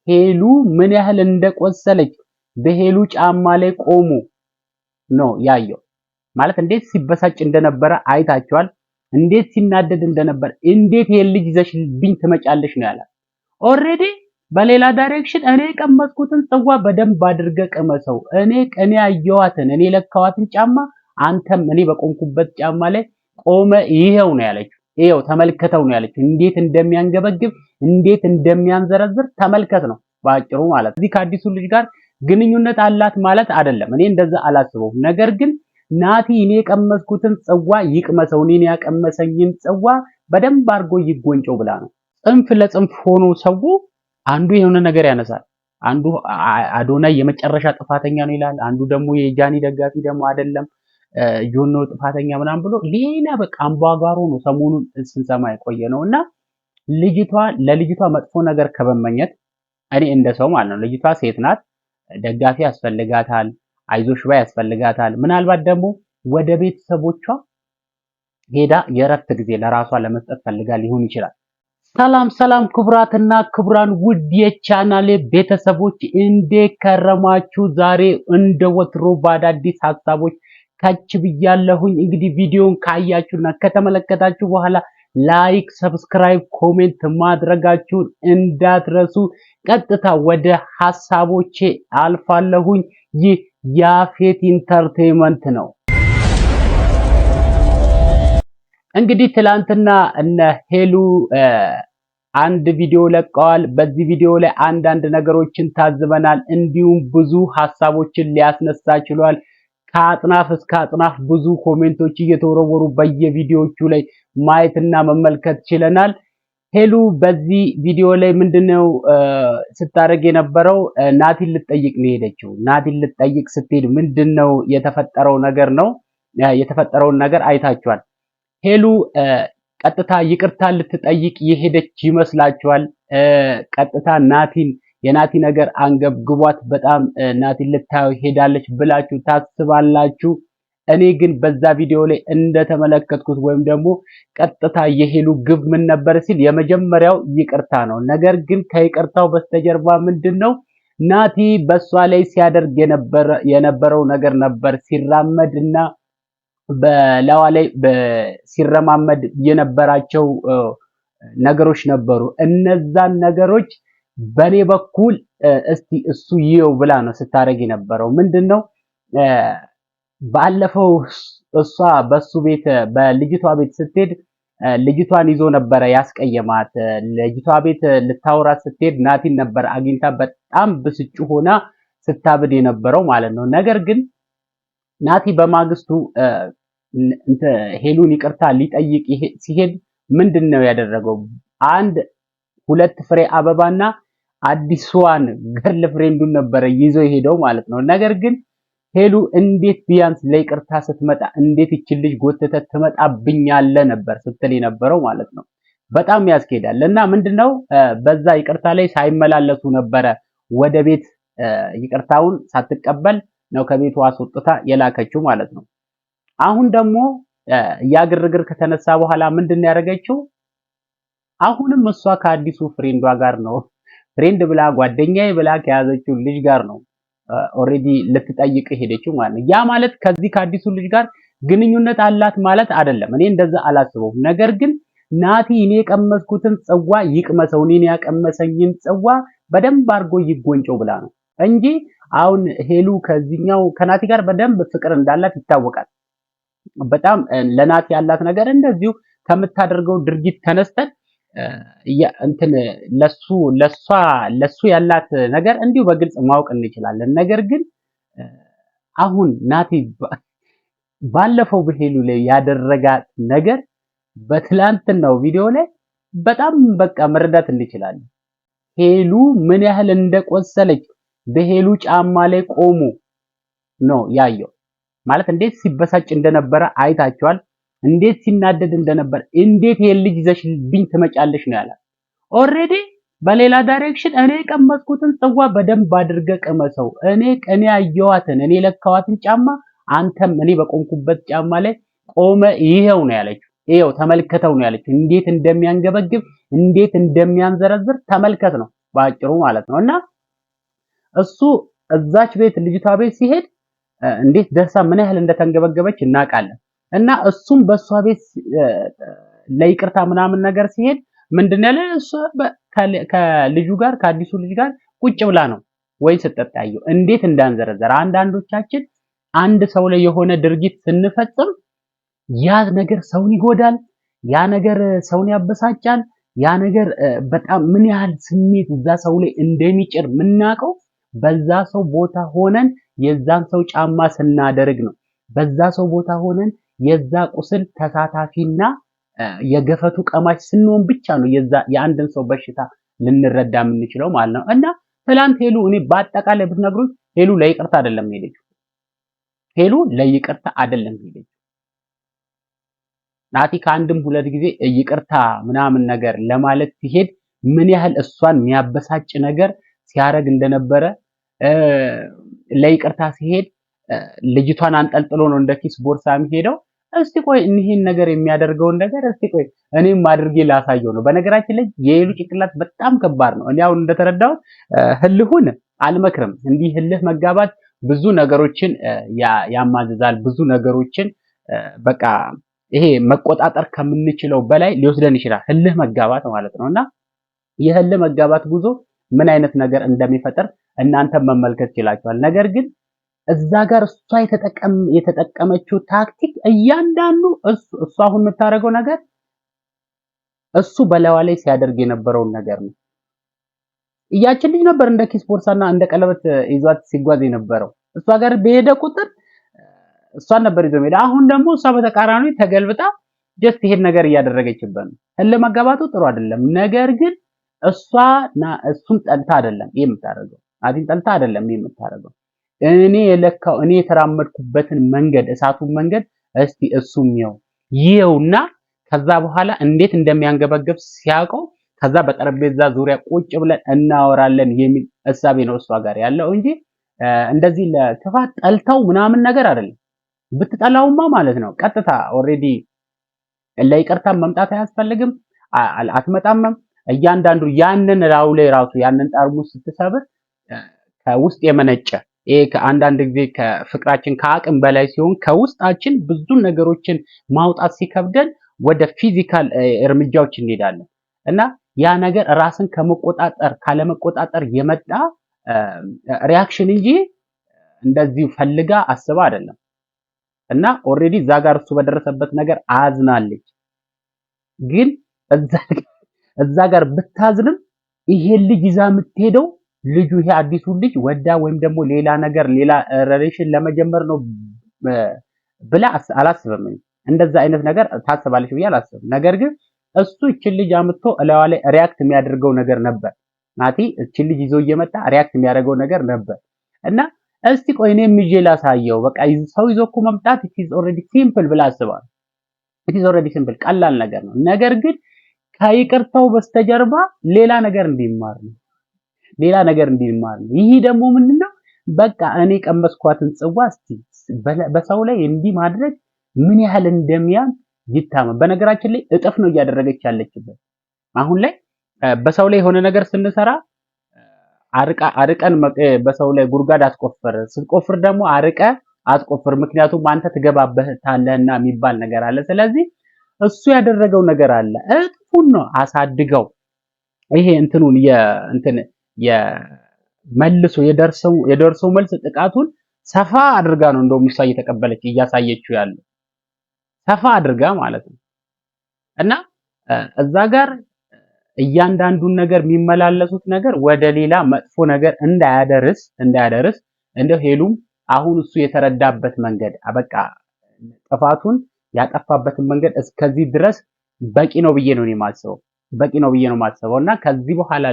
ሄሉ ምን ያህል እንደቆሰለች በሄሉ ጫማ ላይ ቆሞ ነው ያየው። ማለት እንዴት ሲበሳጭ እንደነበረ አይታችኋል። እንዴት ሲናደድ እንደነበር፣ እንዴት ይሄን ልጅ ይዘሽብኝ ትመጫለሽ ነው ያላት። ኦሬዲ በሌላ ዳይሬክሽን እኔ ቀመስኩትን ጽዋ በደንብ አድርገ ቀመሰው፣ እኔ ያየዋትን እኔ ለካዋትን ጫማ አንተም እኔ በቆምኩበት ጫማ ላይ ቆመ ይሄው ነው ያለችው። ይሄው ተመልከተው ነው ያለችው። እንዴት እንደሚያንገበግብ እንዴት እንደሚያንዘረዝር ተመልከት ነው ባጭሩ ማለት። እዚህ ከአዲሱ ልጅ ጋር ግንኙነት አላት ማለት አይደለም። እኔ እንደዛ አላስበውም። ነገር ግን ናቲ እኔ የቀመስኩትን ጽዋ ይቅመሰው፣ እኔን ያቀመሰኝን ጽዋ በደንብ አድርጎ ይጎንጨው ብላ ነው። ጽንፍ ለጽንፍ ሆኖ ሰው አንዱ የሆነ ነገር ያነሳል። አንዱ አዶናይ የመጨረሻ ጥፋተኛ ነው ይላል። አንዱ ደግሞ የጃኒ ደጋፊ ደግሞ አይደለም ጆኖ ጥፋተኛ ምናምን ብሎ ሌላ በቃ አምባጓሮ ነው ሰሞኑን ስንሰማ የቆየ ነውና ለልጅቷ መጥፎ ነገር ከመመኘት እኔ እንደ ሰው ማለት ነው። ልጅቷ ሴት ናት፣ ደጋፊ ያስፈልጋታል፣ አይዞሽ ባይ ያስፈልጋታል። ምናልባት ደግሞ ወደ ቤተሰቦቿ ሄዳ የረፍት ጊዜ ለራሷ ለመስጠት ፈልጋ ሊሆን ይችላል። ሰላም ክቡራትና ክቡራን ውድ የቻናሌ ቤተሰቦች እንዴት ከረማችሁ? ዛሬ እንደ ወትሮ በአዳዲስ ሀሳቦች ከች ብያለሁኝ። እንግዲህ ቪዲዮን ካያችሁና ከተመለከታችሁ በኋላ ላይክ፣ ሰብስክራይብ፣ ኮሜንት ማድረጋችሁን እንዳትረሱ። ቀጥታ ወደ ሀሳቦቼ አልፋለሁኝ። ይህ ያፌት ኢንተርቴይንመንት ነው። እንግዲህ ትላንትና እነ ሄሉ አንድ ቪዲዮ ለቀዋል። በዚህ ቪዲዮ ላይ አንዳንድ ነገሮችን ታዝበናል። እንዲሁም ብዙ ሀሳቦችን ሊያስነሳ ችሏል። ከአጥናፍ እስከ አጥናፍ ብዙ ኮሜንቶች እየተወረወሩ በየቪዲዮቹ ላይ ማየትና መመልከት ችለናል። ሄሉ በዚህ ቪዲዮ ላይ ምንድነው ስታደርግ የነበረው? ናቲን ልትጠይቅ ነው የሄደችው። ናቲን ልትጠይቅ ስትሄድ ምንድነው የተፈጠረው ነገር ነው? የተፈጠረውን ነገር አይታችኋል። ሄሉ ቀጥታ ይቅርታ ልትጠይቅ የሄደች ይመስላችኋል? ቀጥታ የናቲ ነገር አንገብግቧት በጣም ናቲን ልታየው ሄዳለች ብላችሁ ታስባላችሁ? እኔ ግን በዛ ቪዲዮ ላይ እንደተመለከትኩት ወይም ደግሞ ቀጥታ የሄሉ ግብ ምን ነበር ሲል የመጀመሪያው ይቅርታ ነው። ነገር ግን ከይቅርታው በስተጀርባ ምንድነው ናቲ በሷ ላይ ሲያደርግ የነበረው ነገር ነበር። ሲራመድና በላዋ ላይ ሲረማመድ የነበራቸው ነገሮች ነበሩ። እነዛን ነገሮች በኔ በኩል እስቲ እሱ ይየው ብላ ነው ስታረግ የነበረው። ምንድነው ባለፈው እሷ በሱ ቤት በልጅቷ ቤት ስትሄድ ልጅቷን ይዞ ነበረ ያስቀየማት። ልጅቷ ቤት ልታወራት ስትሄድ ናቲን ነበር አግኝታ በጣም ብስጩ ሆና ስታብድ የነበረው ማለት ነው። ነገር ግን ናቲ በማግስቱ ሄሉን ይቅርታ ሊጠይቅ ሲሄድ ምንድነው ያደረገው? ሁለት ፍሬ አበባና አዲስዋን ገርል ፍሬንዱን ነበረ ይዞ የሄደው ማለት ነው። ነገር ግን ሄሉ እንዴት ቢያንስ ለይቅርታ ስትመጣ እንዴት ይችል ልጅ ጎተተ ትመጣብኛለህ ነበር ስትል የነበረው ማለት ነው። በጣም ያስኬዳል። እና ምንድነው በዛ ይቅርታ ላይ ሳይመላለሱ ነበረ ወደ ቤት ይቅርታውን ሳትቀበል ነው ከቤቱ አስወጥታ የላከችው ማለት ነው። አሁን ደግሞ ያግርግር ከተነሳ በኋላ ምንድነው ያደረገችው? አሁንም እሷ ከአዲሱ ፍሬንዷ ጋር ነው ፍሬንድ ብላ ጓደኛዬ ብላ ከያዘችው ልጅ ጋር ነው ኦሬዲ ልትጠይቅ ሄደችው ማለት ነው። ያ ማለት ከዚህ ከአዲሱ ልጅ ጋር ግንኙነት አላት ማለት አይደለም። እኔ እንደዛ አላስበውም። ነገር ግን ናቲ እኔ የቀመስኩትን ጽዋ ይቅመሰው፣ እኔን ያቀመሰኝን ጽዋ በደንብ አድርጎ ይጎንጨው ብላ ነው እንጂ አሁን ሄሉ ከዚህኛው ከናቲ ጋር በደንብ ፍቅር እንዳላት ይታወቃል። በጣም ለናቲ ያላት ነገር እንደዚሁ ከምታደርገው ድርጊት ተነስተን ለሱ ያላት ነገር እንዲሁ በግልጽ ማወቅ እንችላለን። ነገር ግን አሁን ናቲ ባለፈው በሄሉ ላይ ያደረጋት ነገር በትላንትናው ቪዲዮ ላይ በጣም በቃ መረዳት እንችላለን። ሄሉ ምን ያህል እንደቆሰለች በሄሉ ጫማ ላይ ቆሞ ነው ያየው። ማለት እንዴት ሲበሳጭ እንደነበረ አይታችኋል። እንዴት ሲናደድ እንደነበር፣ እንዴት ይሄን ልጅ ይዘሽብኝ ትመጫለሽ ነው ያላት። ኦሬዲ በሌላ ዳይሬክሽን እኔ ቀመስኩትን ጽዋ በደንብ አድርገ ቀመሰው፣ እኔ ያየዋትን እኔ ለካዋትን ጫማ አንተም እኔ በቆምኩበት ጫማ ላይ ቆመ ይሄው ነው ያለችው። ይሄው ተመልከተው ነው ያለችው። እንዴት እንደሚያንገበግብ እንዴት እንደሚያንዘረዝር ተመልከት ነው ባጭሩ ማለት ነው። እና እሱ እዛች ቤት ልጅቷ ቤት ሲሄድ እንዴት ደርሳ ምን ያህል እንደተንገበገበች እናውቃለን። እና እሱም በሷ ቤት ለይቅርታ ምናምን ነገር ሲሄድ ምንድነው ያለ እሷ ከልጁ ጋር ከአዲሱ ልጅ ጋር ቁጭ ብላ ነው ወይ ስትጠጣየው እንዴት እንዳንዘረዘረ። አንዳንዶቻችን አንድ ሰው ላይ የሆነ ድርጊት ስንፈጽም ያ ነገር ሰውን ይጎዳል፣ ያ ነገር ሰውን ያበሳጫል፣ ያ ነገር በጣም ምን ያህል ስሜት እዛ ሰው ላይ እንደሚጭር የምናውቀው በዛ ሰው ቦታ ሆነን የዛን ሰው ጫማ ስናደርግ ነው። በዛ ሰው ቦታ ሆነን የዛ ቁስል ተሳታፊና የገፈቱ ቀማሽ ስንሆን ብቻ ነው የአንድን ሰው በሽታ ልንረዳ የምንችለው ማለት ነው። እና ትላንት ሄሉ እኔ በአጠቃላይ ብትነግሩኝ ሄሉ ለይቅርታ አይደለም ሄደችው። ሄሉ ለይቅርታ አይደለም ሄደችው። ናቲ ከአንድም ሁለት ጊዜ ይቅርታ ምናምን ነገር ለማለት ሲሄድ ምን ያህል እሷን የሚያበሳጭ ነገር ሲያረግ እንደነበረ ለይቅርታ ሲሄድ ልጅቷን አንጠልጥሎ ነው እንደ ኪስ ቦርሳ የሚሄደው። እስቲ ቆይ እኒህን ነገር የሚያደርገውን ነገር እስቲ ቆይ እኔም አድርጌ ላሳየው ነው። በነገራችን ላይ የሄሉ ጭንቅላት በጣም ከባድ ነው። እኔ አሁን እንደተረዳሁት ህልሁን አልመክርም። እንዲህ ህልህ መጋባት ብዙ ነገሮችን ያማዝዛል። ብዙ ነገሮችን በቃ ይሄ መቆጣጠር ከምንችለው በላይ ሊወስደን ይችላል። ህልህ መጋባት ማለት ነውና የህልህ መጋባት ጉዞ ምን አይነት ነገር እንደሚፈጠር እናንተ መመልከት ይችላችኋል። ነገር ግን እዛ ጋር እሷ የተጠቀመችው ታክቲክ እያንዳንዱ እሷ አሁን የምታደርገው ነገር እሱ በላዋ ላይ ሲያደርግ የነበረውን ነገር ነው። እያችን ልጅ ነበር እንደ ኪስ ቦርሳና እንደ ቀለበት ይዟት ሲጓዝ የነበረው። እሷ ጋር በሄደ ቁጥር እሷን ነበር ይዞ ሄደ። አሁን ደግሞ እሷ በተቃራኒ ተገልብጣ ጀስት ይሄን ነገር እያደረገችበት ነው። ህልህ መጋባቱ ጥሩ አይደለም። ነገር ግን እሱን ጠልታ አይደለም የምታደርገው። አዲን ጠልታ አይደለም የምታደርገው። እኔ የተራመድኩበትን መንገድ እሳቱን መንገድ እስቲ እሱም ይውና ከዛ በኋላ እንዴት እንደሚያንገበገብ ሲያውቀው ከዛ በጠረጴዛ ዙሪያ ቁጭ ብለን እናወራለን የሚል እሳቤ ነው እሷ ጋር ያለው እንጂ እንደዚህ ለክፋት ጠልታው ምናምን ነገር አይደለም። ብትጠላውማ ማለት ነው ቀጥታ ኦሬዲ ለይቅርታ መምጣት አያስፈልግም፣ አትመጣምም። እያንዳንዱ ያንን ራው ላይ ራሱ ያንን ጠርሙስ ስትሰብር ከውስጥ የመነጨ ከአንዳንድ ጊዜ ከፍቅራችን ከአቅም በላይ ሲሆን ከውስጣችን ብዙ ነገሮችን ማውጣት ሲከብደን ወደ ፊዚካል እርምጃዎች እንሄዳለን እና ያ ነገር ራስን ከመቆጣጠር ካለመቆጣጠር የመጣ ሪአክሽን እንጂ እንደዚህ ፈልጋ አስባ አይደለም። እና ኦሬዲ እዛ ጋር እሱ በደረሰበት ነገር አዝናለች። ግን እዛ ጋር ብታዝንም ይሄ ልጅ ይዛ የምትሄደው ልጁ ይሄ አዲሱ ልጅ ወዳ ወይም ደግሞ ሌላ ነገር ሌላ ሪሌሽን ለመጀመር ነው ብላ አላስብም። እንደዛ አይነት ነገር ታስባለች ብዬ አላስብም። ነገር ግን እሱ እቺን ልጅ አምጥቶ እላዋ ላይ ሪአክት የሚያደርገው ነገር ነበር። ናቲ እቺን ልጅ ይዞ እየመጣ ሪአክት የሚያደርገው ነገር ነበር እና እስቲ ቆይ እኔም ይዤ ላሳየው። በቃ ሰው ይዞ እኮ መምጣት it is already simple ብላ አስባል። it is already simple ቀላል ነገር ነው። ነገር ግን ከይቅርታው በስተጀርባ ሌላ ነገር እንዲማር ነው። ሌላ ነገር እንዲማር ነው። ይሄ ደግሞ ምንድነው? በቃ እኔ ቀመስኳትን ጽዋ እስቲ በሰው ላይ እንዲህ ማድረግ ምን ያህል እንደሚያም ይታመን። በነገራችን ላይ እጥፍ ነው እያደረገች ያለችበት። አሁን ላይ በሰው ላይ የሆነ ነገር ስንሰራ አርቀን በሰው ላይ ጉድጓድ አትቆፍር፣ ስትቆፍር ደግሞ አርቀ አትቆፍር፣ ምክንያቱም አንተ ትገባበታለህና የሚባል ነገር አለ። ስለዚህ እሱ ያደረገው ነገር አለ። እጥፉን ነው አሳድገው ይሄ እንትኑን የመልሶ የደርሶ መልስ ጥቃቱን ሰፋ አድርጋ ነው እንደውም እሷ እየተቀበለች እያሳየችው ያለው ሰፋ አድርጋ ማለት ነው። እና እዛ ጋር እያንዳንዱን ነገር የሚመላለሱት ነገር ወደ ሌላ መጥፎ ነገር እንዳያደርስ እንደው ሄሉም አሁን እሱ የተረዳበት መንገድ በቃ ጥፋቱን ያጠፋበትን መንገድ እስከዚህ ድረስ በቂ ነው ብዬ ነው የማስበው። በቂ ነው ብዬ ነው የማስበው እና ከዚህ በኋላ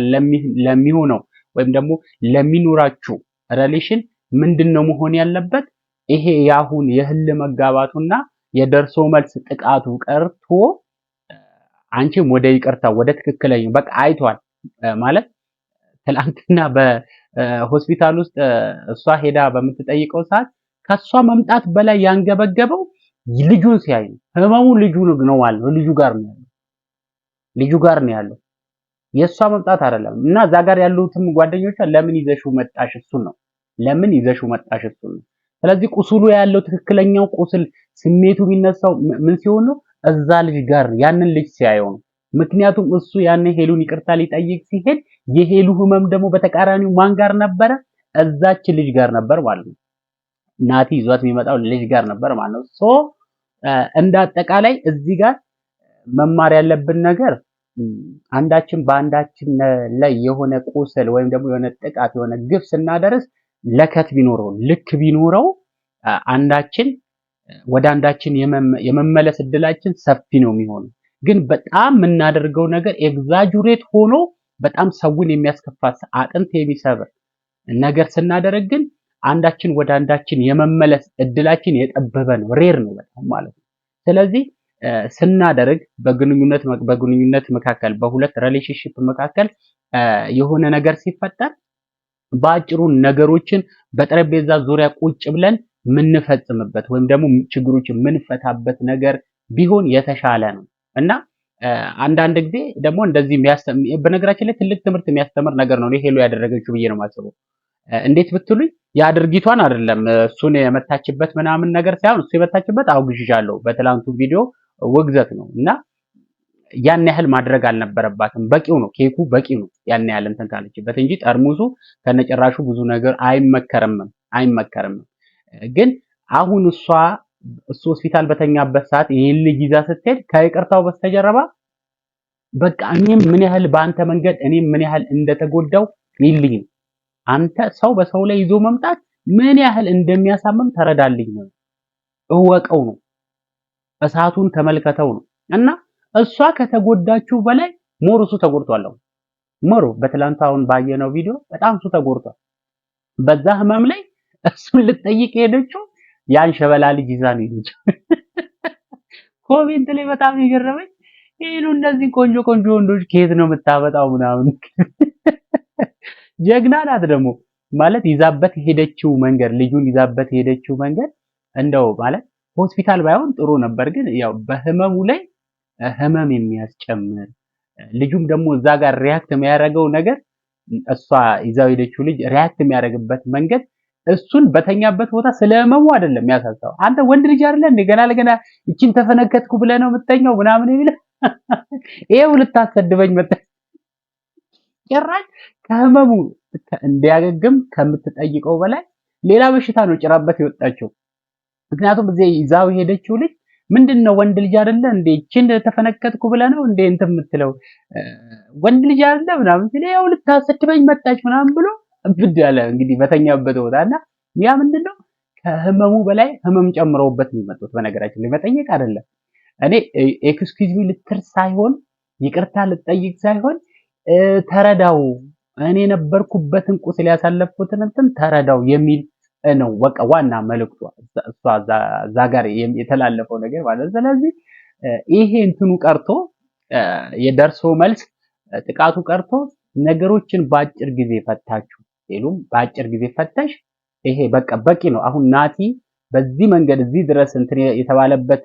ለሚሆነው ወይም ደግሞ ለሚኖራችሁ ሪሌሽን ምንድነው መሆን ያለበት? ይሄ ያሁን የህል መጋባቱና የደርሶ መልስ ጥቃቱ ቀርቶ አንቺም ወደ ይቅርታ ወደ ትክክለኛ በቃ አይቷል ማለት ትላንትና በሆስፒታል ውስጥ እሷ ሄዳ በምትጠይቀው ሰዓት ከሷ መምጣት በላይ ያንገበገበው ልጁን ሲያይ ህመሙ ልጁ ነው ማለት ነው። ልጁ ጋር ነው ያለው። የእሷ መምጣት አይደለም። እና እዛ ጋር ያሉትም ጓደኞቿ ለምን ይዘሽው መጣሽ እሱን ነው። ለምን ይዘሽው መጣሽ እሱን ነው። ስለዚህ ቁስሉ ያለው ትክክለኛው ቁስል ስሜቱ የሚነሳው ምን ሲሆን ነው? እዛ ልጅ ጋር ያንን ልጅ ሲያየው ነው። ምክንያቱም እሱ ያን ሄሉን ይቅርታ ሊጠይቅ ሲሄድ የሄሉ ህመም ደግሞ በተቃራኒው ማን ጋር ነበረ? እዛች ልጅ ጋር ነበር ማለት ነው። ናቲ ይዟት የሚመጣው ልጅ ጋር ነበር ማለት ነው። ሶ እንደ አጠቃላይ እዚህ ጋር መማር ያለብን ነገር አንዳችን በአንዳችን ላይ የሆነ ቁስል ወይም ደግሞ የሆነ ጥቃት የሆነ ግፍ ስናደርስ ለከት ቢኖረው ልክ ቢኖረው አንዳችን ወደ አንዳችን የመመለስ እድላችን ሰፊ ነው የሚሆነው። ግን በጣም የምናደርገው ነገር ኤግዛጁሬት ሆኖ በጣም ሰውን የሚያስከፋ አጥንት የሚሰብር ነገር ስናደርግ ግን አንዳችን ወደ አንዳችን የመመለስ እድላችን የጠበበ ነው፣ ሬር ነው በጣም ማለት ነው። ስለዚህ ስናደርግ በግንኙነት መካከል በሁለት ሪሌሽንሺፕ መካከል የሆነ ነገር ሲፈጠር በአጭሩ ነገሮችን በጠረጴዛ ዙሪያ ቁጭ ብለን ምንፈጽምበት ወይም ደግሞ ችግሮችን ምንፈታበት ነገር ቢሆን የተሻለ ነው እና አንዳንድ ጊዜ ደግሞ እንደዚህ በነገራችን ላይ ትልቅ ትምህርት የሚያስተምር ነገር ነው ሄሉ ያደረገችው ብዬ ነው የማስበው። እንዴት ብትሉኝ ያ ድርጊቷን አይደለም እሱን የመታችበት ምናምን ነገር ሳይሆን እሱ የመታችበት አውግዣለሁ በትላንቱ ቪዲዮ ውግዘት ነው እና ያን ያህል ማድረግ አልነበረባትም። በቂው ነው፣ ኬኩ በቂ ነው ያን ያህል እንትን ካለችበት እንጂ ጠርሙሱ ከነጨራሹ ብዙ ነገር አይመከርም። ግን አሁን እሱ ሆስፒታል በተኛበት ሰዓት ይሄን ልጅ ይዛ ስትሄድ ከይቅርታው በስተጀርባ በቃ እኔም ምን ያህል በአንተ መንገድ እኔም ምን ያህል እንደተጎዳው ይልኝ አንተ ሰው በሰው ላይ ይዞ መምጣት ምን ያህል እንደሚያሳምም ተረዳልኝ ነው፣ እወቀው ነው፣ እሳቱን ተመልከተው ነው። እና እሷ ከተጎዳችሁ በላይ ሞር እሱ ተጎድቷል። ሞር በትላንታውን ባየነው ቪዲዮ በጣም እሱ ተጎድቷል። በዛ ህመም ላይ እሱን ልትጠይቅ ሄደችው ያን ሸበላ ልጅ ይዛ ነው ሄደችው። ኮሜንት ላይ በጣም የገረመኝ ሄሉ እንደዚህ ቆንጆ ቆንጆ ወንዶች ከየት ነው የምታመጣው ምናምን። ጀግና ናት ደግሞ ማለት ይዛበት ሄደችው መንገድ ልጁን ይዛበት ሄደችው መንገድ እንደው ማለት ሆስፒታል ባይሆን ጥሩ ነበር፣ ግን ያው በህመሙ ላይ ህመም የሚያስጨምር ልጁም ደግሞ እዛ ጋር ሪያክት የሚያደርገው ነገር እሷ ይዛው ሄደችው ልጅ ሪያክት የሚያደርግበት መንገድ እሱን በተኛበት ቦታ ስለህመሙ አይደለም ያሳሳው። አንተ ወንድ ልጅ አይደለ እንዴ ገና ለገና እቺን ተፈነከትኩ ብለህ ነው የምተኛው ምናምን ይብለ ይሄው ልታሰድበኝ መጣ። ጭራሽ ከህመሙ እንዲያገግም ከምትጠይቀው በላይ ሌላ በሽታ ነው ጭራበት የወጣችው። ምክንያቱም እዚህ ይዛው ሄደችው ልጅ ምንድነው ወንድ ልጅ አይደለ እንዴ እቺን ተፈነከትኩ ብለህ ነው እንዴ እንት የምትለው ወንድ ልጅ አይደለ ምናምን ሲል ይሄው ልታሰድበኝ መጣች ምናምን ብሎ ብድ ያለ እንግዲህ በተኛበት ቦታና ያ ምንድነው ከህመሙ በላይ ህመም ጨምረውበት ነው የመጡት። በነገራችን ላይ መጠየቅ አይደለም እኔ ኤክስኪውዝ ሚ ልትር ሳይሆን ይቅርታ ልጠይቅ ሳይሆን ተረዳው እኔ ነበርኩበትን ቁስል ያሳለፍኩትን እንትን ተረዳው የሚል ነው በቃ ዋና መልእክቷ እሷ እዛ ጋር የተላለፈው ነገር ማለት። ስለዚህ ይሄ እንትኑ ቀርቶ የደርሶ መልስ ጥቃቱ ቀርቶ ነገሮችን በአጭር ጊዜ ፈታችሁ ሄሉም በአጭር ጊዜ ፈተሽ ይሄ በቃ በቂ ነው። አሁን ናቲ በዚህ መንገድ እዚህ ድረስ እንትን የተባለበት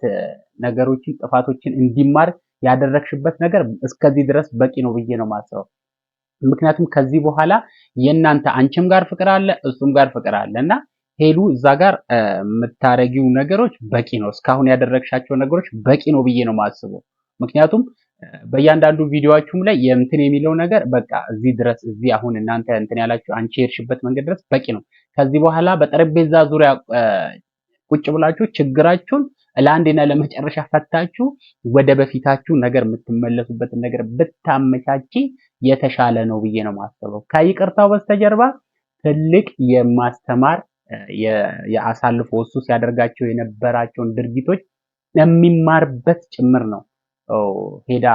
ነገሮችን ጥፋቶችን እንዲማር ያደረግሽበት ነገር እስከዚህ ድረስ በቂ ነው ብዬ ነው ማስበው። ምክንያቱም ከዚህ በኋላ የእናንተ አንቺም ጋር ፍቅር አለ እሱም ጋር ፍቅር አለና ሄሉ እዛ ጋር የምታረጊው ነገሮች በቂ ነው። እስካሁን ያደረግሻቸው ነገሮች በቂ ነው ብዬ ነው ማስበው። ምክንያቱም በእያንዳንዱ ቪዲዮአችሁም ላይ የእንትን የሚለው ነገር በቃ እዚህ ድረስ እዚህ አሁን እናንተ እንትን ያላችሁ አንቺ የሄድሽበት መንገድ ድረስ በቂ ነው። ከዚህ በኋላ በጠረጴዛ ዙሪያ ቁጭ ብላችሁ ችግራችሁን ለአንዴና ለመጨረሻ ፈታችሁ ወደ በፊታችሁ ነገር የምትመለሱበትን ነገር ብታመቻቺ የተሻለ ነው ብዬ ነው ማስበው። ከይቅርታው በስተጀርባ ትልቅ የማስተማር የአሳልፎ እሱ ሲያደርጋቸው የነበራቸውን ድርጊቶች የሚማርበት ጭምር ነው ሄዳ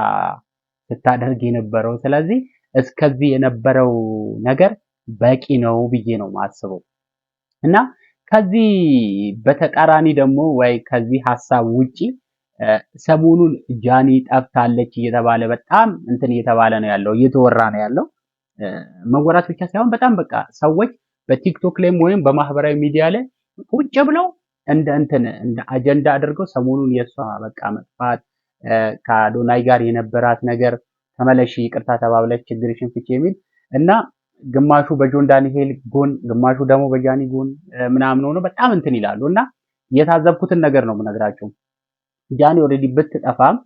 ስታደርግ የነበረው። ስለዚህ እስከዚህ የነበረው ነገር በቂ ነው ብዬ ነው ማስበው እና ከዚህ በተቃራኒ ደግሞ ወይ ከዚህ ሐሳብ ውጪ ሰሞኑን ጃኒ ጠፍታለች እየተባለ በጣም እንትን እየተባለ ነው ያለው እየተወራ ነው ያለው። መወራት ብቻ ሳይሆን በጣም በቃ ሰዎች በቲክቶክ ላይም ወይም በማህበራዊ ሚዲያ ላይ ቁጭ ብለው እንደ አጀንዳ አድርገው ሰሞኑን የሷ በቃ መጥፋት ከአዶናይ ጋር የነበራት ነገር ተመለሺ ይቅርታ ተባብለሽ ችግርሽን ፍቺ የሚል እና ግማሹ በጆን ዳንኤል ጎን ግማሹ ደግሞ በጃኒ ጎን ምናምን ሆኖ በጣም እንትን ይላሉ እና የታዘብኩትን ነገር ነው የምነግራችሁ። ጃኒ ኦልሬዲ ብትጠፋም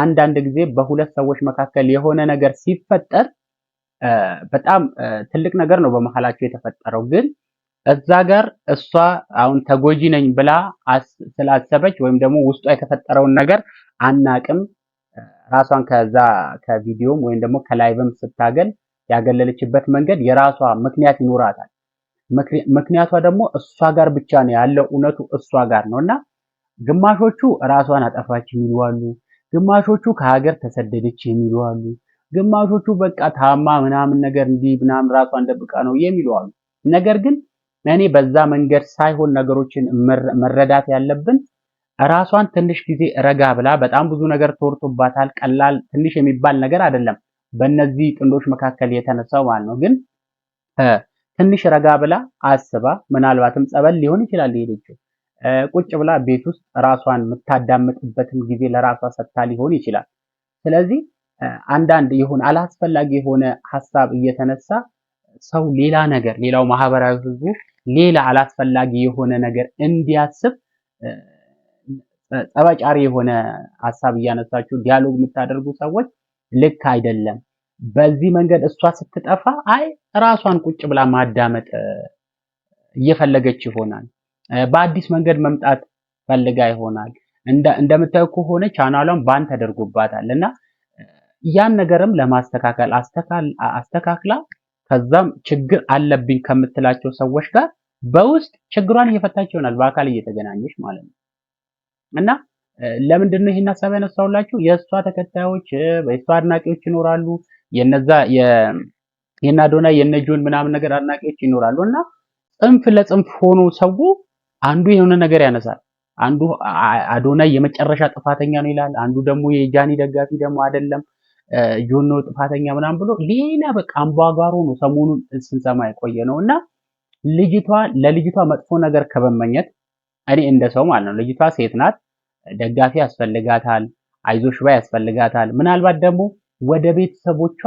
አንዳንድ ጊዜ በሁለት ሰዎች መካከል የሆነ ነገር ሲፈጠር በጣም ትልቅ ነገር ነው በመሃላቸው የተፈጠረው። ግን እዛ ጋር እሷ አሁን ተጎጂ ነኝ ብላ ስላሰበች ወይም ደግሞ ውስጧ የተፈጠረውን ነገር አናቅም ራሷን ከዛ ከቪዲዮም ወይም ደግሞ ከላይቭም ስታገል ያገለለችበት መንገድ የራሷ ምክንያት ይኖራታል። ምክንያቷ ደግሞ እሷ ጋር ብቻ ነው ያለው፣ እውነቱ እሷ ጋር ነውና ግማሾቹ ራሷን አጠፋች የሚሉ አሉ፣ ግማሾቹ ከሀገር ተሰደደች የሚሉ አሉ፣ ግማሾቹ በቃ ታማ ምናምን ነገር እንዲህ ምናምን ራሷን ደብቃ ነው የሚሉ አሉ። ነገር ግን እኔ በዛ መንገድ ሳይሆን ነገሮችን መረዳት ያለብን ራሷን ትንሽ ጊዜ ረጋ ብላ በጣም ብዙ ነገር ተወርቶባታል። ቀላል ትንሽ የሚባል ነገር አይደለም በእነዚህ ጥንዶች መካከል የተነሳው ማለት ነው። ግን ትንሽ ረጋ ብላ አስባ ምናልባትም ጸበል ሊሆን ይችላል የሄደችው ቁጭ ብላ ቤት ውስጥ ራሷን የምታዳምጥበትን ጊዜ ለራሷ ሰጥታ ሊሆን ይችላል። ስለዚህ አንዳንድ ይሁን አላስፈላጊ የሆነ ሐሳብ እየተነሳ ሰው ሌላ ነገር ሌላው ማህበራዊ ህዝቡ ሌላ አላስፈላጊ የሆነ ነገር እንዲያስብ ጸባጫሪ የሆነ ሐሳብ እያነሳችሁ ዲያሎግ የምታደርጉ ሰዎች ልክ አይደለም። በዚህ መንገድ እሷ ስትጠፋ አይ ራሷን ቁጭ ብላ ማዳመጥ እየፈለገች ይሆናል። በአዲስ መንገድ መምጣት ፈልጋ ይሆናል። እንደምታዩ ከሆነ ቻናሏን ባን ተደርጎባታል እና ያን ነገርም ለማስተካከል አስተካክላ ከዛም ችግር አለብኝ ከምትላቸው ሰዎች ጋር በውስጥ ችግሯን እየፈታች ይሆናል በአካል እየተገናኘች ማለት ነው። እና ለምንድን ነው ይሄን ሐሳብ ያነሳውላችሁ? የእሷ ተከታዮች የእሷ አድናቂዎች ይኖራሉ። የነዛ የና አዶናይ የነ ጆን ምናምን ነገር አድናቂዎች ይኖራሉ እና ጽንፍ ለጽንፍ ሆኖ ሰው አንዱ የሆነ ነገር ያነሳል። አንዱ አዶናይ የመጨረሻ ጥፋተኛ ነው ይላል። አንዱ ደግሞ የጃኒ ደጋፊ ደግሞ አይደለም ጆን ነው ጥፋተኛ ምናምን ብሎ ሌላ በቃ አምባጓሮ ነው ሰሞኑን ስንሰማ የቆየ ነውና ለልጅቷ መጥፎ ነገር ከመመኘት እኔ እንደ ሰው ማለት ነው ልጅቷ ሴት ናት፣ ደጋፊ ያስፈልጋታል፣ አይዞሽ ባይ ያስፈልጋታል። ምናልባት ደግሞ ወደ ቤተሰቦቿ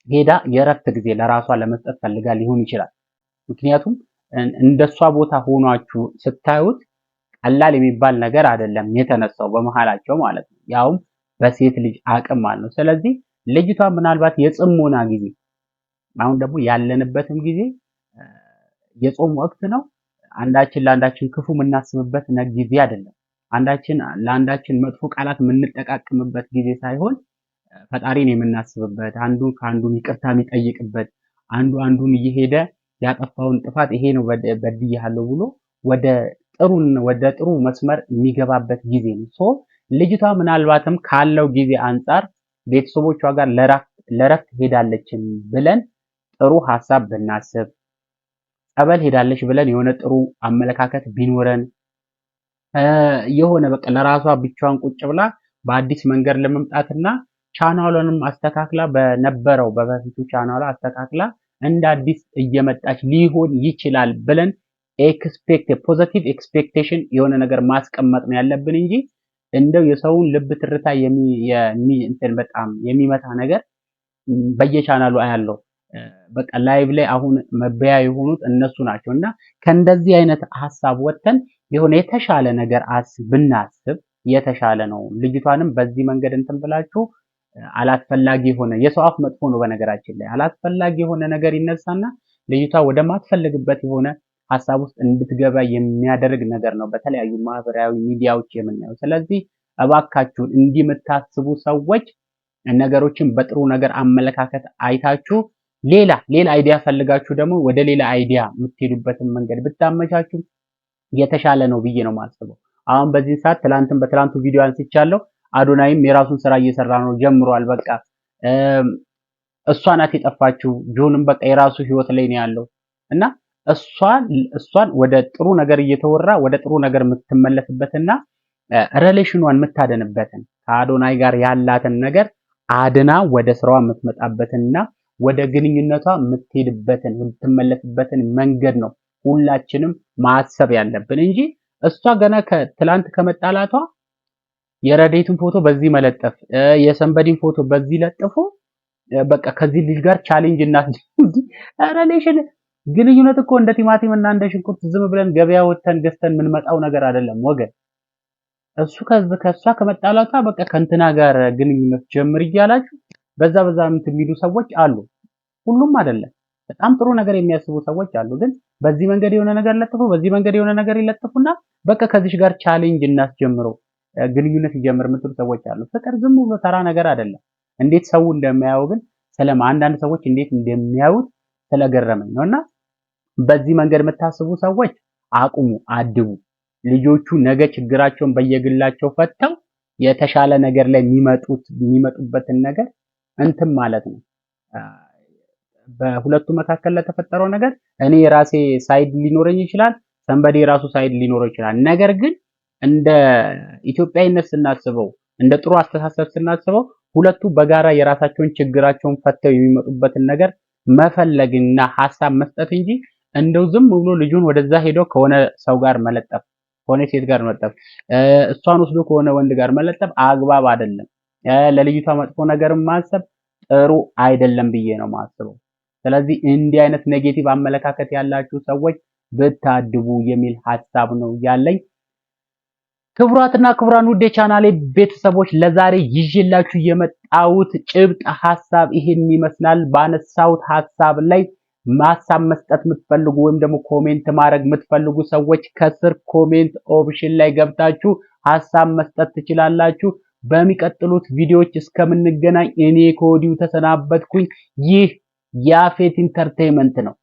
ሄዳ የእረፍት ጊዜ ለራሷ ለመስጠት ፈልጋ ሊሆን ይችላል። ምክንያቱም እንደሷ ቦታ ሆኗችሁ ስታዩት ቀላል የሚባል ነገር አይደለም የተነሳው በመሃላቸው ማለት ነው፣ ያውም በሴት ልጅ አቅም ማለት ነው። ስለዚህ ልጅቷ ምናልባት የጽሞና ጊዜ አሁን ደግሞ ያለንበትም ጊዜ የጾም ወቅት ነው። አንዳችን ለአንዳችን ክፉ የምናስብበት ጊዜ አይደለም። አንዳችን ለአንዳችን መጥፎ ቃላት የምንጠቃቅምበት ጊዜ ሳይሆን ፈጣሪን የምናስብበት፣ አንዱ ከአንዱን ይቅርታ የሚጠይቅበት፣ አንዱን እየሄደ ያጠፋውን ጥፋት ይሄ ነው በድያለሁ ብሎ ወደ ጥሩ መስመር የሚገባበት ጊዜ ነው። ሶ ልጅቷ ምናልባትም ካለው ጊዜ አንጻር ቤተሰቦቿ ጋር ለረፍት ሄዳለችን ብለን ጥሩ ሐሳብ ብናስብ፣ ጸበል ሄዳለች ብለን የሆነ ጥሩ አመለካከት ቢኖረን፣ የሆነ በቃ ለራሷ ብቻዋን ቁጭ ብላ በአዲስ መንገድ ለመምጣትና ቻናሏንም አስተካክላ በነበረው በበፊቱ ቻናሏ አስተካክላ እንደ አዲስ እየመጣች ሊሆን ይችላል ብለን ፖዚቲቭ ኤክስፔክቴሽን የሆነ ነገር ማስቀመጥ ነው ያለብን እንጂ እንደው የሰውን ልብ ትርታ በጣም የሚመታ ነገር በየቻናሉ አያለው። በቃ ላይቭ ላይ አሁን መበያ የሆኑት እነሱ ናቸው እና ከእንደዚህ አይነት ሐሳብ ወጥተን የሆነ የተሻለ ነገር ብናስብ የተሻለ ነው። ልጅቷንም በዚህ መንገድ እንትን ብላችሁ አላስፈላጊ የሆነ የሰው አፍ መጥፎ ነው በነገራችን ላይ አላስፈላጊ የሆነ ነገር ይነሳና ልጅቷ ወደማትፈልግበት የሆነ ሐሳብ ውስጥ እንድትገባ የሚያደርግ ነገር ነው በተለያዩ ማህበራዊ ሚዲያዎች የምናየው። ስለዚህ እባካችሁን እንዲህ የምታስቡ ሰዎች ነገሮችን በጥሩ ነገር አመለካከት አይታችሁ ሌላ አይዲያ ፈልጋችሁ ደግሞ ወደ ሌላ አይዲያ የምትሄዱበትን መንገድ ብታመቻችሁ የተሻለ ነው ብዬ ነው የማስበው። አሁን በዚህ ሰዓት በትላንቱ ቪዲዮ አንስቻለሁ። አዶናይም የራሱን ስራ እየሰራ ነው ጀምሯል። በቃ እሷ ናት የጠፋችው፣ ጆንም በቃ የራሱ ህይወት ላይ ነው ያለው እና እሷን ወደ ጥሩ ነገር እየተወራ ወደ ጥሩ ነገር የምትመለስበትና ሪሌሽኗን የምታደንበትን ከአዶናይ ጋር ያላትን ነገር አድና ወደ ስራዋ የምትመጣበትንና ወደ ግንኙነቷ የምትመለስበትን መንገድ ነው ሁላችንም ማሰብ ያለብን እንጂ እሷ ገና ከትላንት ከመጣላቷ የረዴትን ፎቶ በዚህ መለጠፍ የሰንበዲን ፎቶ በዚህ ለጥፎ በቃ ከዚህ ልጅ ጋር ቻሌንጅ ሪሌሽን ግንኙነት እኮ እንደ ቲማቲም እና እንደ ሽንኩርት ዝም ብለን ገበያ ወጥተን ገዝተን የምንመጣው ነገር አይደለም ወገን። እሱ ከሷ ከመጣላቷ በቃ ከእንትና ጋር ግንኙነት ጀምር እያላችሁ በዛ የሚሉ ሰዎች አሉ። ሁሉም አይደለም። በጣም ጥሩ ነገር የሚያስቡ ሰዎች አሉ። ግን በዚህ መንገድ የሆነ ነገር ለጥፉ፣ በዚህ መንገድ የሆነ ነገር ይለጥፉና በቃ ከዚህ ጋር ቻሌንጅ እናስጀምረው ግንኙነት ይጀምር የምትሉ ሰዎች አሉ። ፍቅር ዝም ብሎ ተራ ነገር አይደለም። እንዴት ሰው እንደሚያየው ግን አንዳንድ ሰዎች እንዴት እንደሚያዩት ስለገረመኝ ነውና በዚህ መንገድ የምታስቡ ሰዎች አቁሙ፣ አድቡ። ልጆቹ ነገ ችግራቸውን በየግላቸው ፈተው የተሻለ ነገር ላይ የሚመጡበትን ነገር እንትን ማለት ነው። በሁለቱ መካከል ለተፈጠረው ነገር እኔ የራሴ ሳይድ ሊኖረኝ ይችላል፣ ሰንበዴ የራሱ ሳይድ ሊኖረው ይችላል። ነገር ግን እንደ ኢትዮጵያዊነት ስናስበው፣ እንደ ጥሩ አስተሳሰብ ስናስበው ሁለቱ በጋራ የራሳቸውን ችግራቸውን ፈተው የሚመጡበትን ነገር መፈለግና ሐሳብ መስጠት እንጂ እንደው ዝም ብሎ ልጁን ወደዛ ሄዶ ከሆነ ሰው ጋር መለጠፍ፣ ከሆነ ሴት ጋር መለጠፍ፣ እሷን ወስዶ ከሆነ ወንድ ጋር መለጠፍ አግባብ አይደለም። ለልጅቷ መጥፎ ነገርም ማሰብ ጥሩ አይደለም ብዬ ነው ማስበው። ስለዚህ እንዲህ አይነት ኔጌቲቭ አመለካከት ያላችሁ ሰዎች ብታድቡ የሚል ሐሳብ ነው ያለኝ። ክቡራትና ክቡራን ውድ የቻናሌ ቤተሰቦች ለዛሬ ይዤላችሁ የመጣሁት ጭብጥ ሐሳብ ይሄን ይመስላል። ባነሳሁት ሐሳብ ላይ ሐሳብ መስጠት የምትፈልጉ ወይም ደግሞ ኮሜንት ማድረግ የምትፈልጉ ሰዎች ከስር ኮሜንት ኦፕሽን ላይ ገብታችሁ ሐሳብ መስጠት ትችላላችሁ። በሚቀጥሉት ቪዲዮዎች እስከምንገናኝ እኔ ከወዲሁ ተሰናበትኩኝ። ይህ ያፌት ኢንተርቴይንመንት ነው።